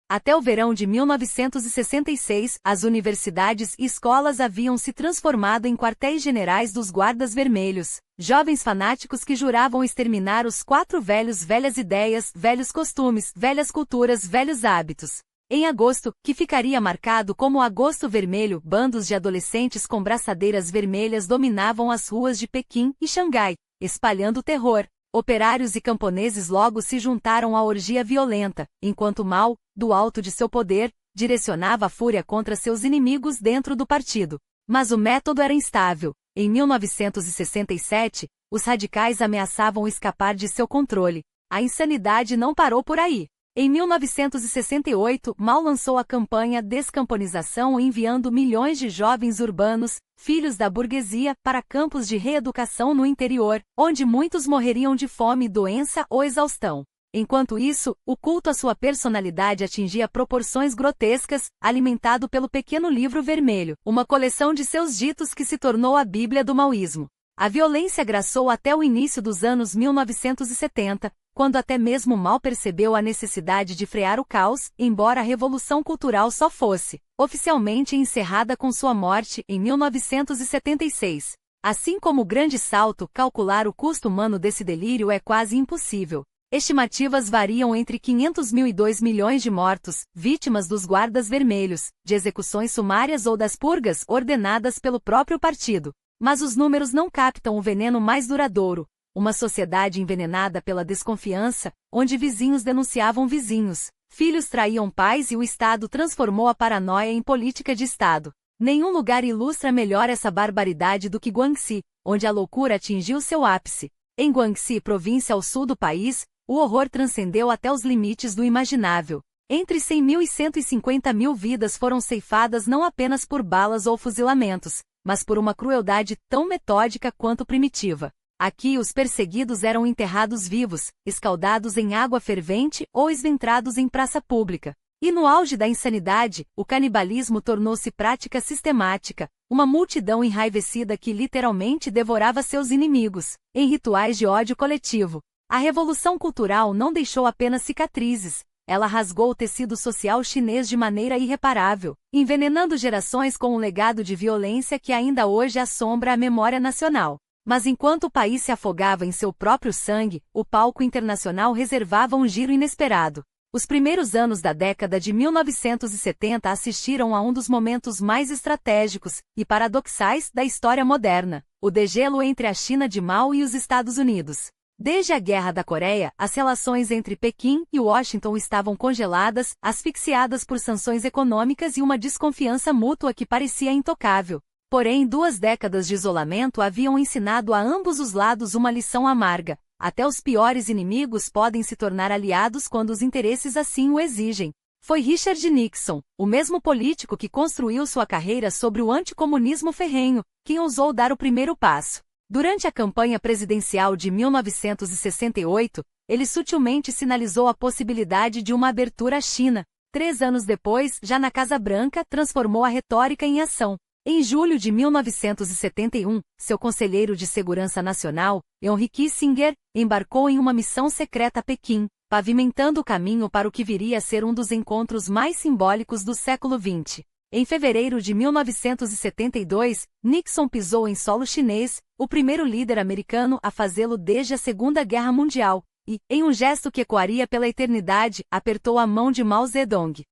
Até o verão de 1966, as universidades e escolas haviam se transformado em quartéis generais dos guardas vermelhos, jovens fanáticos que juravam exterminar os quatro velhas ideias, velhos costumes, velhas culturas, velhos hábitos. Em agosto, que ficaria marcado como Agosto Vermelho, bandos de adolescentes com braçadeiras vermelhas dominavam as ruas de Pequim e Xangai, espalhando terror. Operários e camponeses logo se juntaram à orgia violenta, enquanto Mao, do alto de seu poder, direcionava a fúria contra seus inimigos dentro do partido. Mas o método era instável. Em 1967, os radicais ameaçavam escapar de seu controle. A insanidade não parou por aí. Em 1968, Mao lançou a campanha Descamponização enviando milhões de jovens urbanos, filhos da burguesia, para campos de reeducação no interior, onde muitos morreriam de fome, doença ou exaustão. Enquanto isso, o culto à sua personalidade atingia proporções grotescas, alimentado pelo Pequeno Livro Vermelho, uma coleção de seus ditos que se tornou a Bíblia do maoísmo. A violência agraçou até o início dos anos 1970, quando até mesmo Mao percebeu a necessidade de frear o caos, embora a Revolução Cultural só fosse oficialmente encerrada com sua morte em 1976. Assim como o Grande Salto, calcular o custo humano desse delírio é quase impossível. Estimativas variam entre 500 mil e 2 milhões de mortos, vítimas dos guardas vermelhos, de execuções sumárias ou das purgas ordenadas pelo próprio partido. Mas os números não captam o veneno mais duradouro. Uma sociedade envenenada pela desconfiança, onde vizinhos denunciavam vizinhos, filhos traíam pais e o Estado transformou a paranoia em política de Estado. Nenhum lugar ilustra melhor essa barbaridade do que Guangxi, onde a loucura atingiu seu ápice. Em Guangxi, província ao sul do país, o horror transcendeu até os limites do imaginável. Entre 100 mil e 150 mil vidas foram ceifadas não apenas por balas ou fuzilamentos, mas por uma crueldade tão metódica quanto primitiva. Aqui os perseguidos eram enterrados vivos, escaldados em água fervente ou esventrados em praça pública. E no auge da insanidade, o canibalismo tornou-se prática sistemática, uma multidão enraivecida que literalmente devorava seus inimigos, em rituais de ódio coletivo. A Revolução Cultural não deixou apenas cicatrizes, ela rasgou o tecido social chinês de maneira irreparável, envenenando gerações com um legado de violência que ainda hoje assombra a memória nacional. Mas enquanto o país se afogava em seu próprio sangue, o palco internacional reservava um giro inesperado. Os primeiros anos da década de 1970 assistiram a um dos momentos mais estratégicos e paradoxais da história moderna, o degelo entre a China de Mao e os Estados Unidos. Desde a Guerra da Coreia, as relações entre Pequim e Washington estavam congeladas, asfixiadas por sanções econômicas e uma desconfiança mútua que parecia intocável. Porém, 2 décadas de isolamento haviam ensinado a ambos os lados uma lição amarga. Até os piores inimigos podem se tornar aliados quando os interesses assim o exigem. Foi Richard Nixon, o mesmo político que construiu sua carreira sobre o anticomunismo ferrenho, quem ousou dar o primeiro passo. Durante a campanha presidencial de 1968, ele sutilmente sinalizou a possibilidade de uma abertura à China. 3 anos depois, já na Casa Branca, transformou a retórica em ação. Em julho de 1971, seu conselheiro de Segurança Nacional, Henry Kissinger, embarcou em uma missão secreta a Pequim, pavimentando o caminho para o que viria a ser um dos encontros mais simbólicos do século XX. Em fevereiro de 1972, Nixon pisou em solo chinês, o primeiro líder americano a fazê-lo desde a Segunda Guerra Mundial, e, em um gesto que ecoaria pela eternidade, apertou a mão de Mao Zedong.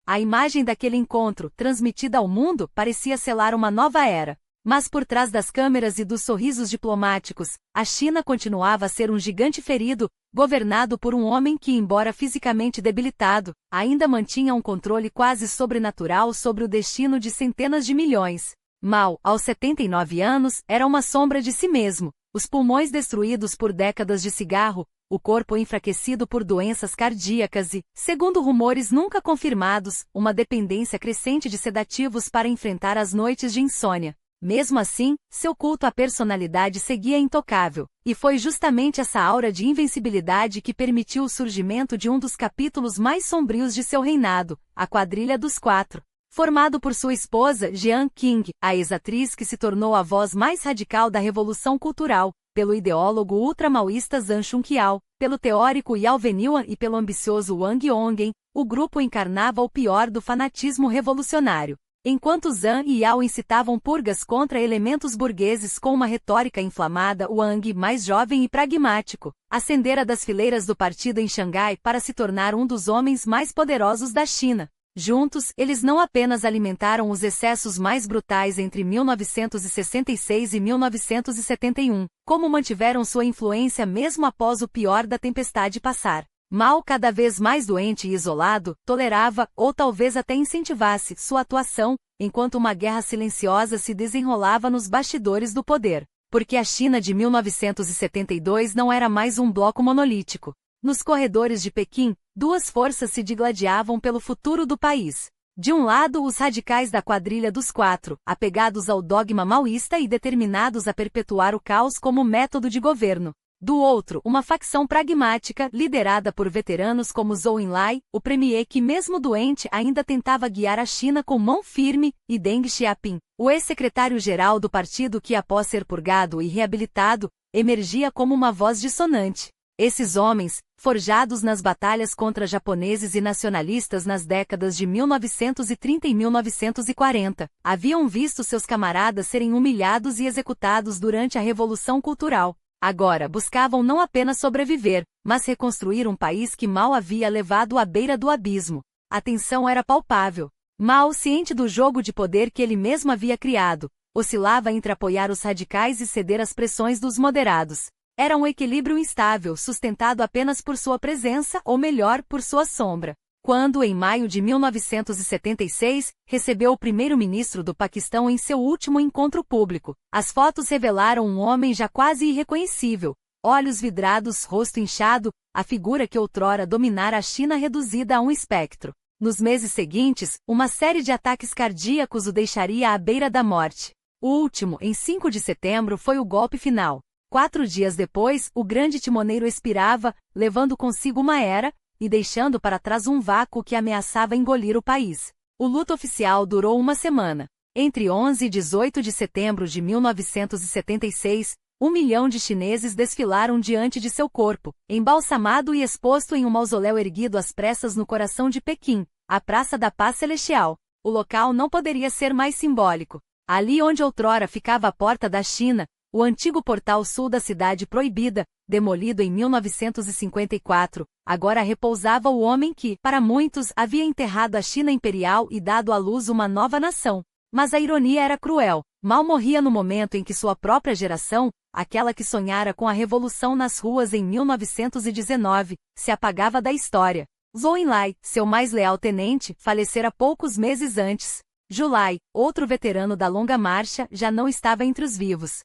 A imagem daquele encontro, transmitida ao mundo, parecia selar uma nova era. Mas por trás das câmeras e dos sorrisos diplomáticos, a China continuava a ser um gigante ferido, governado por um homem que, embora fisicamente debilitado, ainda mantinha um controle quase sobrenatural sobre o destino de centenas de milhões. Mao, aos 79 anos, era uma sombra de si mesmo, os pulmões destruídos por décadas de cigarro, o corpo enfraquecido por doenças cardíacas e, segundo rumores nunca confirmados, uma dependência crescente de sedativos para enfrentar as noites de insônia. Mesmo assim, seu culto à personalidade seguia intocável, e foi justamente essa aura de invencibilidade que permitiu o surgimento de um dos capítulos mais sombrios de seu reinado, a Quadrilha dos Quatro. Formado por sua esposa, Jean King, a ex-atriz que se tornou a voz mais radical da Revolução Cultural, pelo ideólogo ultramaoísta Zhang Chunqiao, pelo teórico Yao Veniwan e pelo ambicioso Wang Yonggen, o grupo encarnava o pior do fanatismo revolucionário. Enquanto Zhang e Yao incitavam purgas contra elementos burgueses com uma retórica inflamada, Wang, mais jovem e pragmático, ascendera das fileiras do partido em Xangai para se tornar um dos homens mais poderosos da China. Juntos, eles não apenas alimentaram os excessos mais brutais entre 1966 e 1971, como mantiveram sua influência mesmo após o pior da tempestade passar. Mao, cada vez mais doente e isolado, tolerava, ou talvez até incentivasse, sua atuação, enquanto uma guerra silenciosa se desenrolava nos bastidores do poder. Porque a China de 1972 não era mais um bloco monolítico. Nos corredores de Pequim, duas forças se digladiavam pelo futuro do país. De um lado, os radicais da Quadrilha dos Quatro, apegados ao dogma maoísta e determinados a perpetuar o caos como método de governo. Do outro, uma facção pragmática, liderada por veteranos como Zhou Enlai, o premier que mesmo doente ainda tentava guiar a China com mão firme, e Deng Xiaoping, o ex-secretário-geral do partido que após ser purgado e reabilitado, emergia como uma voz dissonante. Esses homens, forjados nas batalhas contra japoneses e nacionalistas nas décadas de 1930 e 1940, haviam visto seus camaradas serem humilhados e executados durante a Revolução Cultural. Agora buscavam não apenas sobreviver, mas reconstruir um país que Mao havia levado à beira do abismo. A tensão era palpável. Mao, ciente do jogo de poder que ele mesmo havia criado, oscilava entre apoiar os radicais e ceder às pressões dos moderados. Era um equilíbrio instável, sustentado apenas por sua presença, ou melhor, por sua sombra. Quando, em maio de 1976, recebeu o primeiro-ministro do Paquistão em seu último encontro público, as fotos revelaram um homem já quase irreconhecível, olhos vidrados, rosto inchado, a figura que outrora dominara a China reduzida a um espectro. Nos meses seguintes, uma série de ataques cardíacos o deixaria à beira da morte. O último, em 5 de setembro, foi o golpe final. 4 dias depois, o grande timoneiro expirava, levando consigo uma era, e deixando para trás um vácuo que ameaçava engolir o país. O luto oficial durou uma semana. Entre 11 e 18 de setembro de 1976, 1 milhão de chineses desfilaram diante de seu corpo, embalsamado e exposto em um mausoléu erguido às pressas no coração de Pequim, a Praça da Paz Celestial. O local não poderia ser mais simbólico. Ali onde outrora ficava a Porta da China, o antigo portal sul da Cidade Proibida, demolido em 1954, agora repousava o homem que, para muitos, havia enterrado a China imperial e dado à luz uma nova nação. Mas a ironia era cruel. Mao morria no momento em que sua própria geração, aquela que sonhara com a revolução nas ruas em 1919, se apagava da história. Zhou Enlai, seu mais leal tenente, falecera poucos meses antes. Julai, outro veterano da longa marcha, já não estava entre os vivos.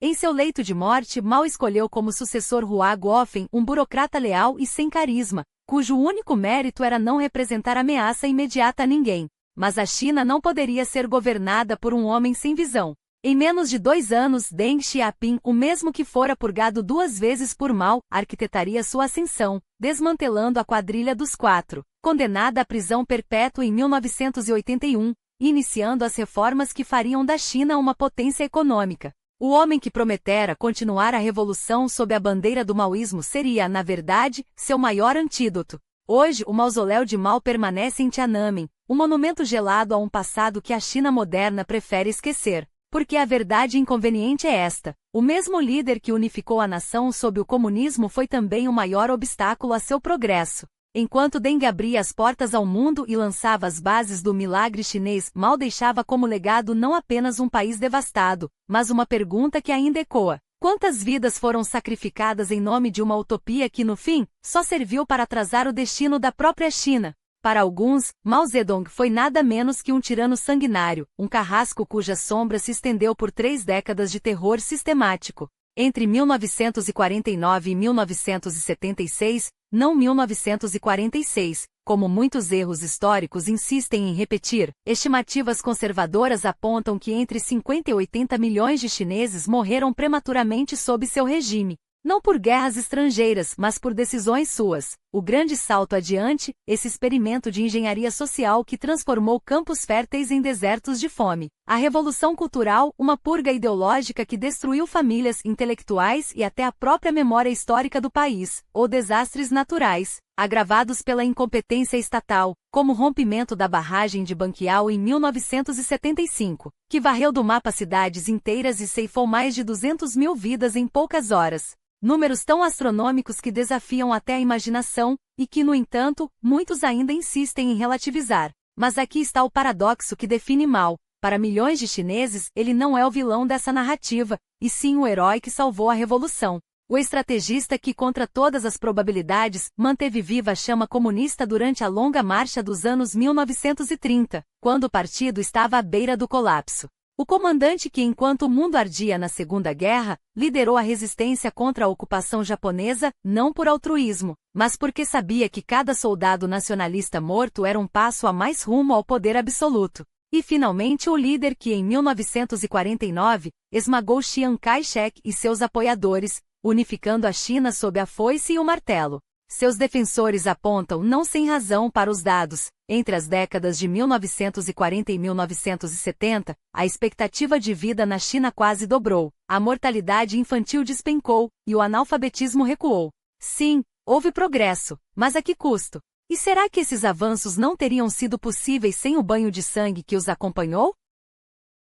Em seu leito de morte, Mao escolheu como sucessor Hua Guofen, um burocrata leal e sem carisma, cujo único mérito era não representar ameaça imediata a ninguém. Mas a China não poderia ser governada por um homem sem visão. Em menos de 2 anos, Deng Xiaoping, o mesmo que fora purgado 2 vezes por Mao, arquitetaria sua ascensão, desmantelando a Quadrilha dos Quatro, condenada à prisão perpétua em 1981, e iniciando as reformas que fariam da China uma potência econômica. O homem que prometera continuar a revolução sob a bandeira do maoísmo seria, na verdade, seu maior antídoto. Hoje, o mausoléu de Mao permanece em Tiananmen, um monumento gelado a um passado que a China moderna prefere esquecer. Porque a verdade inconveniente é esta: o mesmo líder que unificou a nação sob o comunismo foi também o maior obstáculo a seu progresso. Enquanto Deng abria as portas ao mundo e lançava as bases do milagre chinês, Mao deixava como legado não apenas um país devastado, mas uma pergunta que ainda ecoa: quantas vidas foram sacrificadas em nome de uma utopia que, no fim, só serviu para atrasar o destino da própria China? Para alguns, Mao Zedong foi nada menos que um tirano sanguinário, um carrasco cuja sombra se estendeu por 3 décadas de terror sistemático. Entre 1949 e 1976, não 1946, como muitos erros históricos insistem em repetir, estimativas conservadoras apontam que entre 50 e 80 milhões de chineses morreram prematuramente sob seu regime. Não por guerras estrangeiras, mas por decisões suas. O grande salto adiante, esse experimento de engenharia social que transformou campos férteis em desertos de fome. A Revolução Cultural, uma purga ideológica que destruiu famílias, intelectuais e até a própria memória histórica do país. Ou desastres naturais, agravados pela incompetência estatal, como o rompimento da barragem de Banqiao em 1975, que varreu do mapa cidades inteiras e ceifou mais de 200 mil vidas em poucas horas. Números tão astronômicos que desafiam até a imaginação, e que, no entanto, muitos ainda insistem em relativizar. Mas aqui está o paradoxo que define Mao. Para milhões de chineses, ele não é o vilão dessa narrativa, e sim o herói que salvou a revolução. O estrategista que, contra todas as probabilidades, manteve viva a chama comunista durante a longa marcha dos anos 1930, quando o partido estava à beira do colapso. O comandante que, enquanto o mundo ardia na Segunda Guerra, liderou a resistência contra a ocupação japonesa, não por altruísmo, mas porque sabia que cada soldado nacionalista morto era um passo a mais rumo ao poder absoluto. E, finalmente, o líder que, em 1949, esmagou Chiang Kai-shek e seus apoiadores, unificando a China sob a foice e o martelo. Seus defensores apontam, não sem razão, para os dados. Entre as décadas de 1940 e 1970, a expectativa de vida na China quase dobrou, a mortalidade infantil despencou, e o analfabetismo recuou. Sim, houve progresso, mas a que custo? E será que esses avanços não teriam sido possíveis sem o banho de sangue que os acompanhou?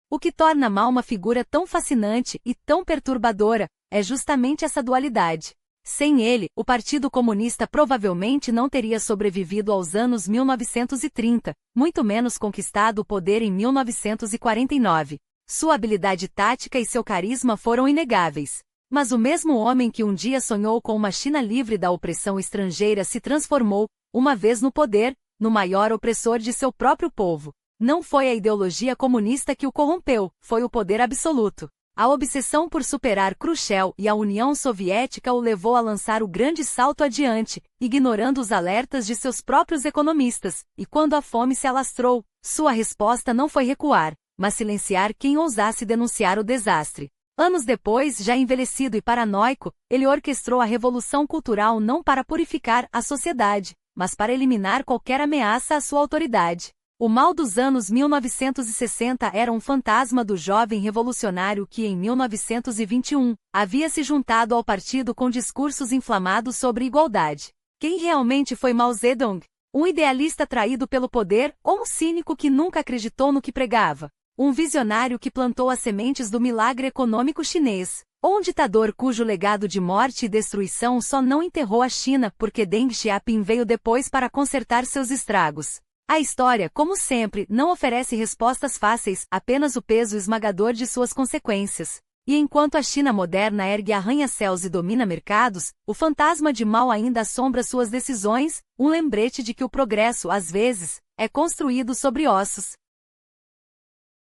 O que torna Mao uma figura tão fascinante e tão perturbadora é justamente essa dualidade. Sem ele, o Partido Comunista provavelmente não teria sobrevivido aos anos 1930, muito menos conquistado o poder em 1949. Sua habilidade tática e seu carisma foram inegáveis. Mas o mesmo homem que um dia sonhou com uma China livre da opressão estrangeira se transformou, uma vez no poder, no maior opressor de seu próprio povo. Não foi a ideologia comunista que o corrompeu, foi o poder absoluto. A obsessão por superar Khrushchev e a União Soviética o levou a lançar o grande salto adiante, ignorando os alertas de seus próprios economistas, e quando a fome se alastrou, sua resposta não foi recuar, mas silenciar quem ousasse denunciar o desastre. Anos depois, já envelhecido e paranoico, ele orquestrou a Revolução Cultural não para purificar a sociedade, mas para eliminar qualquer ameaça à sua autoridade. O Mao dos anos 1960 era um fantasma do jovem revolucionário que, em 1921, havia se juntado ao partido com discursos inflamados sobre igualdade. Quem realmente foi Mao Zedong? Um idealista traído pelo poder ou um cínico que nunca acreditou no que pregava? Um visionário que plantou as sementes do milagre econômico chinês? Ou um ditador cujo legado de morte e destruição só não enterrou a China porque Deng Xiaoping veio depois para consertar seus estragos? A história, como sempre, não oferece respostas fáceis, apenas o peso esmagador de suas consequências. E enquanto a China moderna ergue arranha-céus e domina mercados, o fantasma de Mao ainda assombra suas decisões, um lembrete de que o progresso, às vezes, é construído sobre ossos.